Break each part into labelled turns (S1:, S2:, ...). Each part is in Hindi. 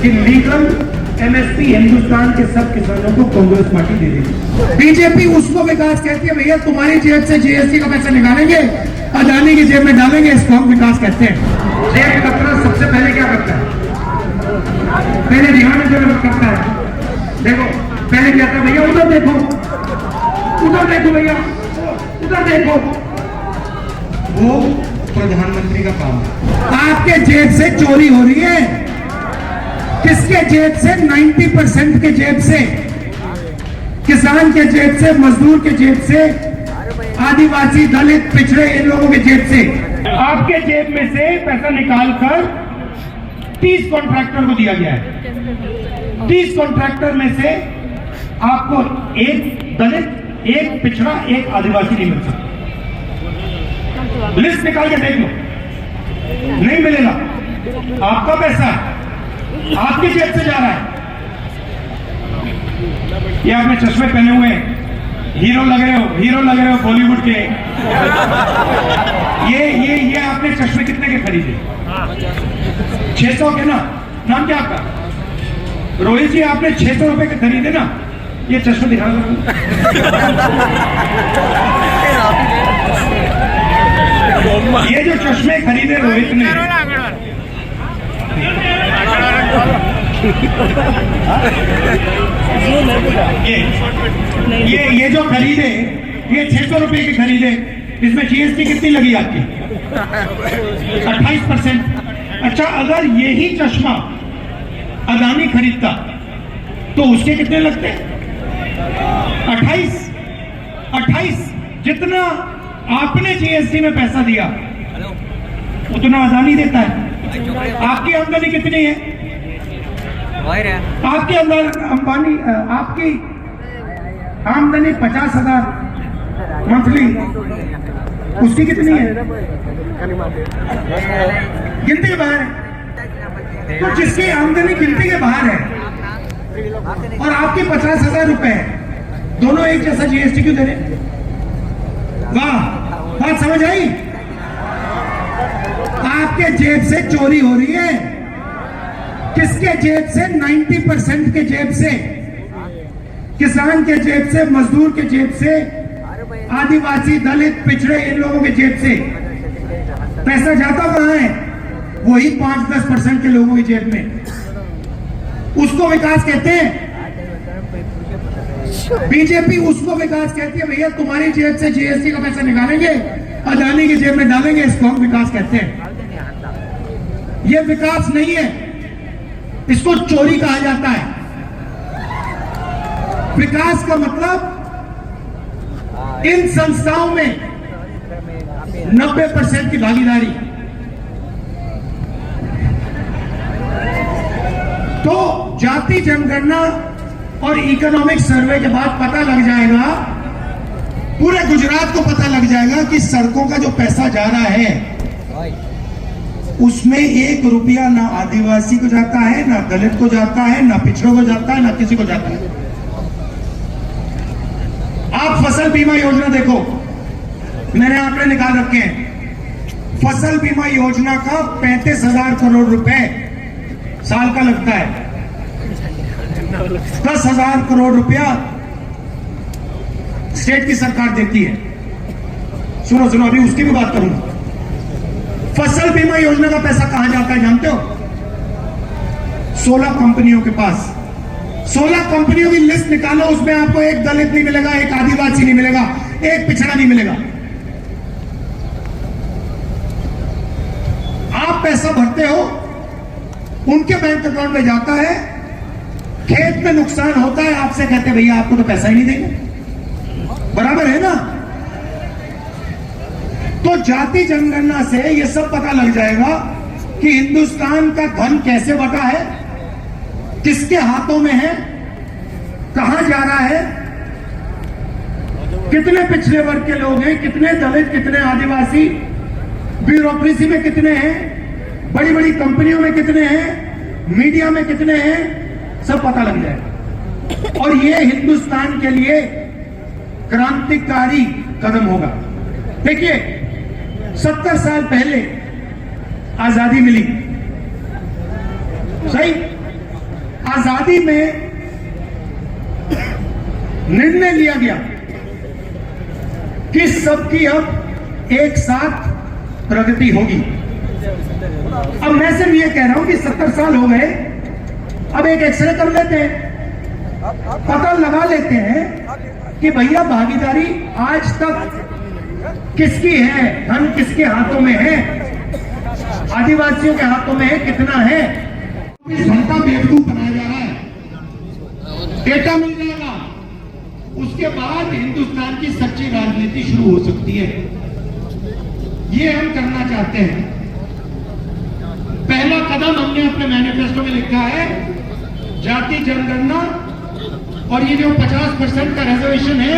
S1: कि लीगल एमएसपी हिंदुस्तान के सब किसानों को कांग्रेस पार्टी दे देगी। बीजेपी उसको विकास कहती है, भैया तुम्हारी जेब से जीएसटी का पैसा निकालेंगे, अदानी की जेब में डालेंगे, इसको हम विकास कहते हैं। जेब कतरा सबसे पहले क्या करता है? पहले ध्यान जो करता है, देखो पहले क्या था भैया, उधर देखो भैया, उधर देखो। वो प्रधानमंत्री का काम है। आपके जेब से चोरी हो रही है। किसके जेब से? 90% के जेब से, किसान के जेब से, मजदूर के जेब से, आदिवासी, दलित, पिछड़े, इन लोगों के जेब से। आपके जेब में से पैसा निकालकर 30 कॉन्ट्रैक्टर को दिया गया है। 30 कॉन्ट्रैक्टर में से आपको एक दलित, एक पिछड़ा, एक आदिवासी नहीं मिल सकता। लिस्ट निकाल के देख लो, नहीं मिलेगा। आपका पैसा आपकी जेब से जा रहा है। ये आपने चश्मे पहने हुए, हीरो लग रहे हो बॉलीवुड के। ये आपने चश्मे कितने के खरीदे? 600 के ना? नाम क्या आपका? रोहित जी, आपने 600 रुपए के खरीदे ना? ये चश्मे दिखा दो। ये जो चश्मे खरीदे रोहित ने, ये जो खरीदे, ये 600 रुपए के खरीदे, इसमें जीएसटी कितनी लगी आपकी? 28%। अच्छा, अगर यही चश्मा अदानी खरीदता तो उसके कितने लगते? 28। जितना आपने जीएसटी में पैसा दिया उतना अदानी देता है। आपकी आमदनी कितनी है? आपकी आपकी आमदनी 50,000 मंथली, उसकी कितनी है? गिनती के बाहर है। तो जिसकी आमदनी गिनती के बाहर है और आपके 50,000 रुपए है, दोनों एक जैसा जीएसटी क्यों दे रहे? वाह, बात समझ आई? आपके जेब से चोरी हो रही है। किसके जेब से? 90% के जेब से, किसान के जेब से, मजदूर के जेब से, आदिवासी, दलित, पिछड़े, इन लोगों के जेब से। पैसा जाता कहां है? वही 5-10% के लोगों की जेब में। उसको विकास कहते हैं। बीजेपी उसको विकास कहती है, भैया तुम्हारी जेब से जीएसटी का पैसा निकालेंगे, अदानी की जेब में डालेंगे, इसको हम विकास कहते हैं। यह विकास नहीं है, इसको चोरी कहा जाता है। विकास का मतलब इन संस्थाओं में 90% की भागीदारी। तो जाति जनगणना और इकोनॉमिक सर्वे के बाद पता लग जाएगा, पूरे गुजरात को पता लग जाएगा कि सड़कों का जो पैसा जा रहा है उसमें 1 रुपया ना आदिवासी को जाता है, ना दलित को जाता है, ना पिछड़ों को जाता है, ना किसी को जाता है। आप फसल बीमा योजना देखो, मैंने आंकड़े निकाल रखे हैं। फसल बीमा योजना का 35,000 करोड़ रुपए साल का लगता है। 10,000 करोड़ रुपया स्टेट की सरकार देती है। सुनो अभी उसकी भी बात करूंगा। फसल बीमा योजना का पैसा कहां जाता है जानते हो? 16 कंपनियों के पास। 16 कंपनियों की लिस्ट निकालो, उसमें आपको एक दलित नहीं मिलेगा, एक आदिवासी नहीं मिलेगा, एक पिछड़ा नहीं मिलेगा। आप पैसा भरते हो, उनके बैंक अकाउंट में जाता है, खेत में नुकसान होता है, आपसे कहते भैया आपको तो पैसा ही नहीं देंगे। बराबर है ना? तो जाति जनगणना से यह सब पता लग जाएगा कि हिंदुस्तान का धन कैसे बटा है, किसके हाथों में है, कहां जा रहा है, कितने पिछड़े वर्ग के लोग हैं, कितने दलित, कितने आदिवासी, ब्यूरोक्रेसी में कितने हैं, बड़ी बड़ी कंपनियों में कितने हैं, मीडिया में कितने हैं, सब पता लग जाएगा। और यह हिंदुस्तान के लिए क्रांतिकारी कदम होगा। देखिए, 70 साल पहले आजादी मिली, सही? आजादी में निर्णय लिया गया कि सबकी अब एक साथ प्रगति होगी। अब मैं सिर्फ ये कह रहा हूं कि 70 साल हो गए, अब एक एक्सरे कर लेते हैं, पता लगा लेते हैं कि भैया भागीदारी आज तक किसकी है, धन किसके हाथों में है, आदिवासियों के हाथों में है, कितना है। इस घंटा बेवकूफ बनाया जा रहा है, डेटा मिल जाएगा, उसके बाद हिंदुस्तान की सच्ची राजनीति शुरू हो सकती है। ये हम करना चाहते हैं। पहला कदम हमने अपने मैनिफेस्टो में लिखा है, जाति जनगणना, और ये जो 50% का रिजर्वेशन है,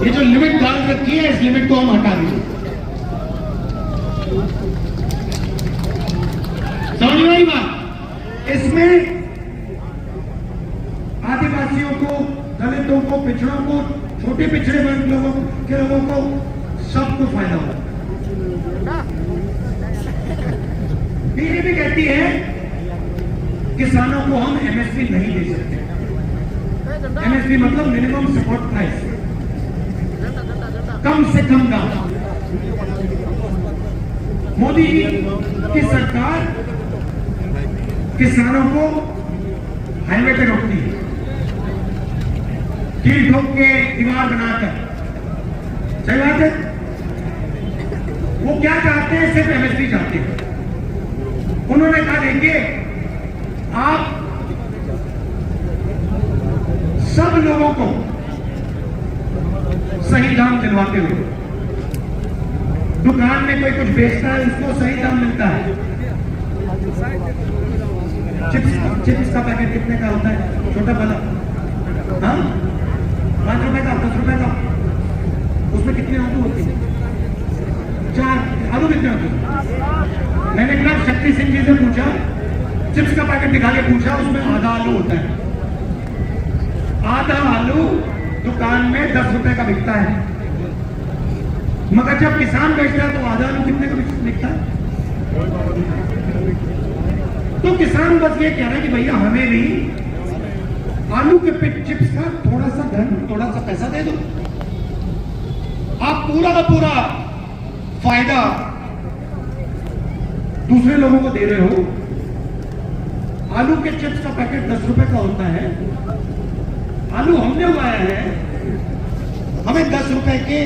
S1: ये जो लिमिट डाल रखी है, इस लिमिट को हम हटा देंगे। समझ में आई बात? इसमें आदिवासियों को, दलितों को, पिछड़ों को, छोटे पिछड़े वर्ग लोगों को सबको फायदा होगा। बीजेपी कहती है किसानों को हम एमएसपी नहीं दे सकते। एमएसपी मतलब मिनिमम सपोर्ट प्राइस, कम से कम दाम। मोदी जी की सरकार किसानों को हाईवे पे रोकती है, कील ठोक के दीवार बनाकर। सही बात है। वो क्या चाहते हैं? सिर्फ एमएसपी चाहते हैं। उन्होंने कहा देखिए, आप सब लोगों को सही दाम दिलवाते हो। दुकान में कोई कुछ बेचता है, उसको सही दाम मिलता है। चिप्स का पैकेट कितने का होता है? छोटा वाला, हाँ, 5 रुपए का, 10 रुपए का। उसमें कितने आलू होते हैं? 4 आलू कितने होते हैं? मैंने एक बार शक्ति सिंह जी से पूछा, चिप्स का पैकेट दिखा के पूछा, उसमें आधा आलू होता है। आधा आलू दुकान में 10 रुपए का बिकता है, मगर जब किसान बेचता है तो आधा आलू कितने का बिकता है? तो किसान बस ये कह रहा है कि भैया हमें भी आलू के चिप्स का थोड़ा सा धन, थोड़ा सा पैसा दे दो। आप पूरा का पूरा फायदा दूसरे लोगों को दे रहे हो। आलू के चिप्स का पैकेट 10 रुपए का होता है। आलू हमने उगाया है, हमें 10 रुपए के,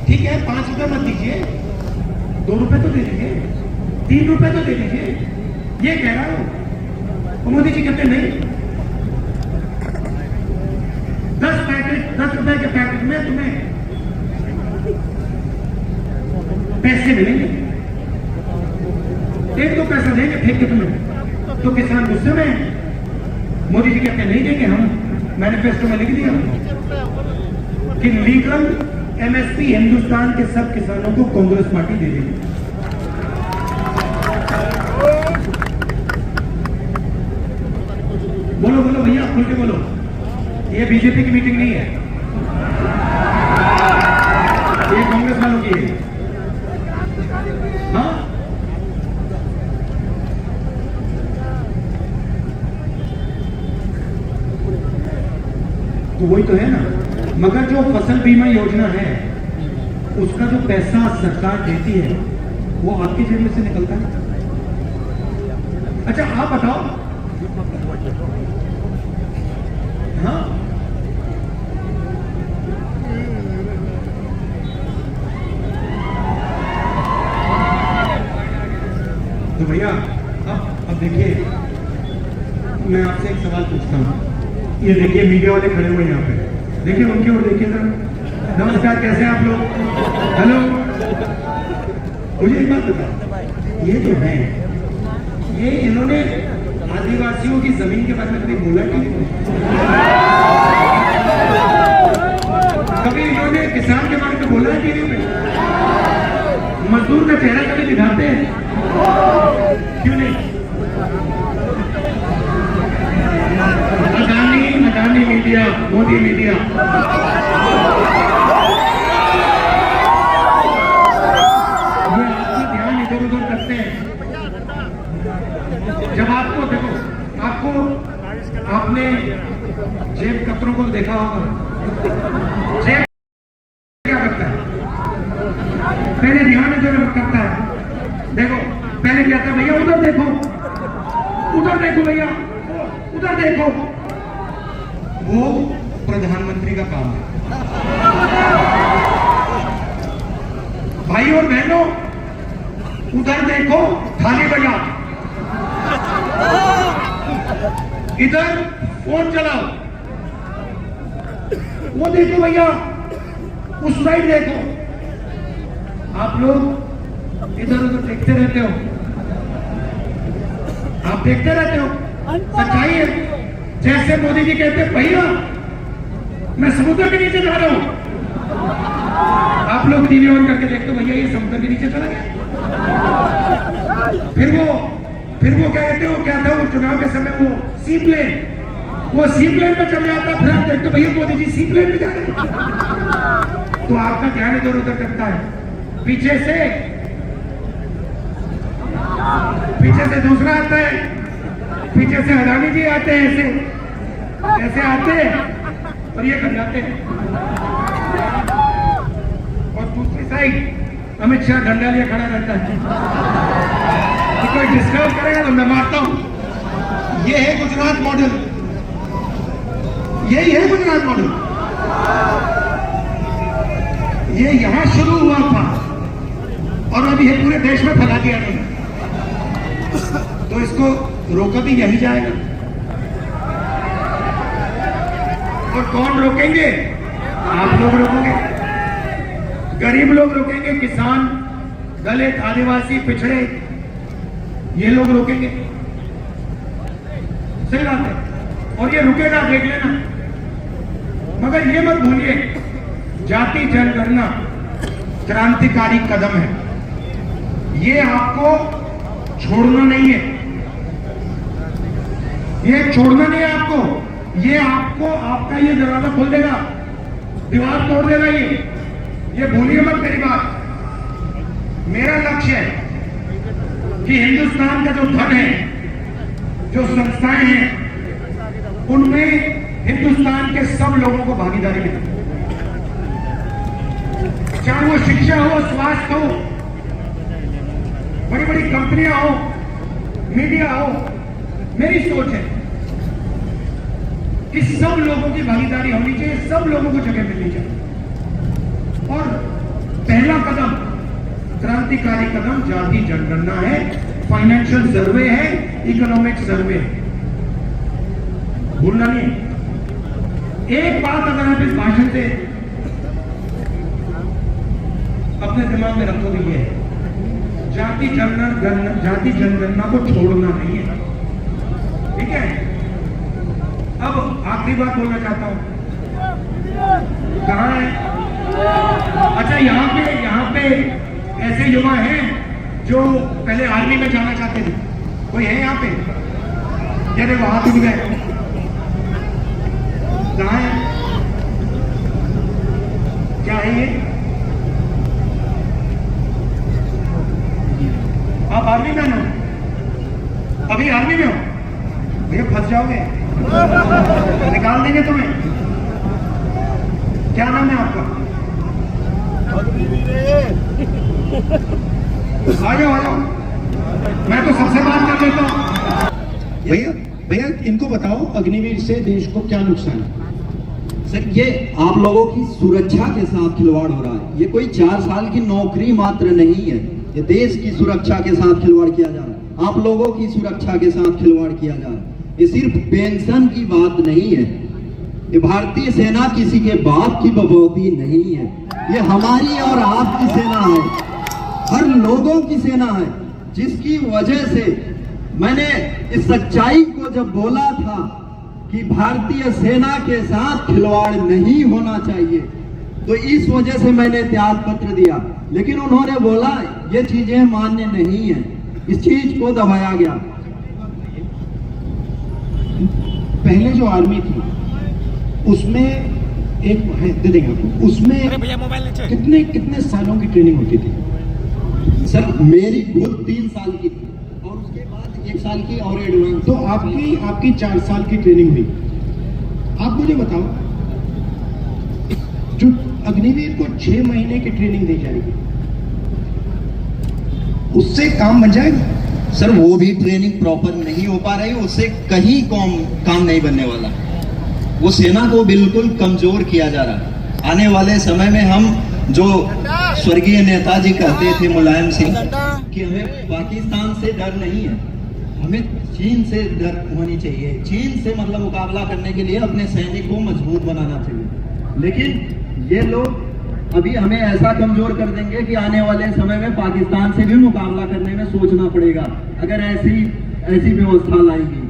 S1: ठीक है, 5 रुपए मत दीजिए, 2 रुपए तो दे दीजिए, 3 रुपए तो दे दीजिए। ये कह रहा हूं। मोदी जी कहते नहीं, 10 रुपए के पैकेट में तुम्हें पैसे मिलेंगे, 1-2 पैसा देंगे फेंक के तुम्हें। तो किसान गुस्से में है। मोदी जी कहते नहीं देंगे। हम मैनिफेस्टो में लिख दिया कि लीगल एमएसपी हिंदुस्तान के सब किसानों को कांग्रेस पार्टी दे देगी। बोलो बोलो भैया, खुल के बोलो। ये बीजेपी की मीटिंग नहीं है, ये कांग्रेस वालों की है। हाँ, तो वही तो है ना। मगर जो फसल बीमा योजना है, उसका जो पैसा सरकार देती है वो आपकी जेब में से निकलता है। अच्छा आप बताओ, हाँ, तो भैया अब देखिए, मैं आपसे एक सवाल पूछता हूँ। ये देखिए मीडिया वाले खड़े हुए यहाँ पे, देखिए उनकी ओर देखिए सर। नमस्कार, कैसे हैं आप लोग? हेलो, मुझे एक बात बताओ, ये जो है, ये इन्होंने आदिवासियों की जमीन के बारे में कभी बोला कि नहीं? कभी इन्होंने किसान के बारे में बोला है टीवी में? मजदूर का चेहरा कभी दिखाते हैं? क्यों नहीं? अडानी मीडिया, मोदी मीडिया, ये आपका ध्यान इधर उधर करते हैं। जब आपको देखो, आपको आपने जेब कतरों को देखा होगा। जेब क्या करता है? पहले ध्यान जो करता है, देखो पहले क्या था भैया, उधर देखो भैया, उधर देखो। वो प्रधानमंत्री का काम है। भाई और बहनों, उधर देखो, थाली बजा, इधर फोन चलाओ। वो देखो भैया, उस साइड देखो। आप लोग इधर उधर देखते रहते हो, आप देखते रहते हो। सच्चाई है, जैसे मोदी जी कहते हैं भैया मैं समुद्र के नीचे जा रहा हूं, आप लोग टीवी ऑन करके देखते हो, भैया ये समुद्र के नीचे चला गया। फिर वो क्या कहते हो, क्या था वो चुनाव के समय, वो सी प्लेन पे चल जाता, फिर आप देखते हो भैया मोदी जी सी प्लेन पे जा रहे हैं। तो आपका ध्यान इधर उधर करता है। पीछे से दूसरा आता है, पीछे से अडानी जी आते हैं, ऐसे आते हैं और ये कर जाते हैं। और दूसरी साइड अमित शाह डंडा लिए खड़ा रहता है कि कोई डिस्टर्ब करेगा तो मैं मारता हूं। ये है गुजरात मॉडल, यही है गुजरात मॉडल। ये यहां शुरू हुआ था और अभी ये पूरे देश में फैला दिया गया, तो इसको रोका भी यही जाएगा। और कौन रोकेंगे? आप लोग रोकोगे, गरीब लोग रोकेंगे, किसान, दलित, आदिवासी, पिछड़े, ये लोग रोकेंगे। सही बात है, और ये रुकेगा, देख लेना। मगर ये मत भूलिए, जाति जनगणना क्रांतिकारी कदम है, ये आपको छोड़ना नहीं है, ये छोड़ना नहीं है आपको। ये आपको आपका ये दरवाजा खोल देगा, दीवार तोड़ देगा। ये भूलिए मत मेरी बात। मेरा लक्ष्य है कि हिंदुस्तान का जो धन है, जो संस्थाएं हैं, उनमें हिंदुस्तान के सब लोगों को भागीदारी मिले, चाहे वो शिक्षा हो, स्वास्थ्य हो, बड़ी बड़ी कंपनियां हो, मीडिया हो। मेरी सोच है कि सब लोगों की भागीदारी होनी चाहिए, सब लोगों को जगह मिलनी चाहिए। और पहला कदम, क्रांतिकारी कदम जाति जनगणना है, फाइनेंशियल सर्वे है, इकोनॉमिक सर्वे है, भूलना नहीं। एक बात अगर आप इस भाषण से अपने दिमाग में रखोगे, ये है जाति जनगणना को छोड़ना नहीं है, ठीक है। अब आखिरी बात बोलना चाहता हूं, कहां है? अच्छा, यहाँ पे ऐसे युवा हैं जो पहले आर्मी में जाना चाहते थे, कोई है यहाँ पे? ये देखो हाथ उठ गए, कहां है? क्या है ये? आप आर्मी में हो? अभी आर्मी में हो? भैया फंस जाओगे, निकाल देंगे तुम्हें। क्या नाम है आपका? आ जाओ, मैं तो सबसे बात कर लेता हूँ। भैया इनको बताओ, अग्निवीर से देश को क्या नुकसान है?
S2: सर, ये आप लोगों की सुरक्षा के साथ खिलवाड़ हो रहा है। ये कोई 4 साल की नौकरी मात्र नहीं है, ये देश की सुरक्षा के साथ खिलवाड़ किया जा रहा है, आप लोगों की सुरक्षा के साथ खिलवाड़ किया जा रहा है। ये सिर्फ पेंशन की बात नहीं है, ये भारतीय सेना किसी के बाप की बबौती नहीं है, ये हमारी और आपकी सेना है, हर लोगों की सेना है, जिसकी वजह से मैंने इस सच्चाई को जब बोला था कि भारतीय सेना के साथ खिलवाड़ नहीं होना चाहिए, तो इस वजह से मैंने त्याग पत्र दिया। लेकिन उन्होंने बोला ये चीजें मान्य नहीं है, इस चीज को दबाया गया।
S1: पहले जो आर्मी थी उसमें एक दे देंगे आपको, उसमें कितने सालों की ट्रेनिंग होती थी?
S2: सर, मेरी खुद 3 साल की थी, और उसके बाद 1 साल की और एडवांस।
S1: तो आपकी 4 साल की ट्रेनिंग हुई। आप मुझे बताओ, जो अग्निवीर को 6 महीने की ट्रेनिंग दी जाएगी, उससे काम बन जाएगा?
S2: सर वो भी ट्रेनिंग प्रॉपर नहीं हो पा रही, उससे कहीं काम नहीं बनने वाला। वो सेना को बिल्कुल कमजोर किया जा रहा है। आने वाले समय में हम जो स्वर्गीय नेताजी कहते थे मुलायम सिंह कि हमें पाकिस्तान से डर नहीं है, हमें चीन से डर होनी चाहिए। चीन से मतलब मुकाबला करने के लिए अपने सैनिक को मजबूत बनाना चाहिए। लेकिन ये लोग अभी हमें ऐसा कमजोर कर देंगे कि आने वाले समय में पाकिस्तान से भी मुकाबला करने में सोचना पड़ेगा, अगर ऐसी व्यवस्था लाएगी।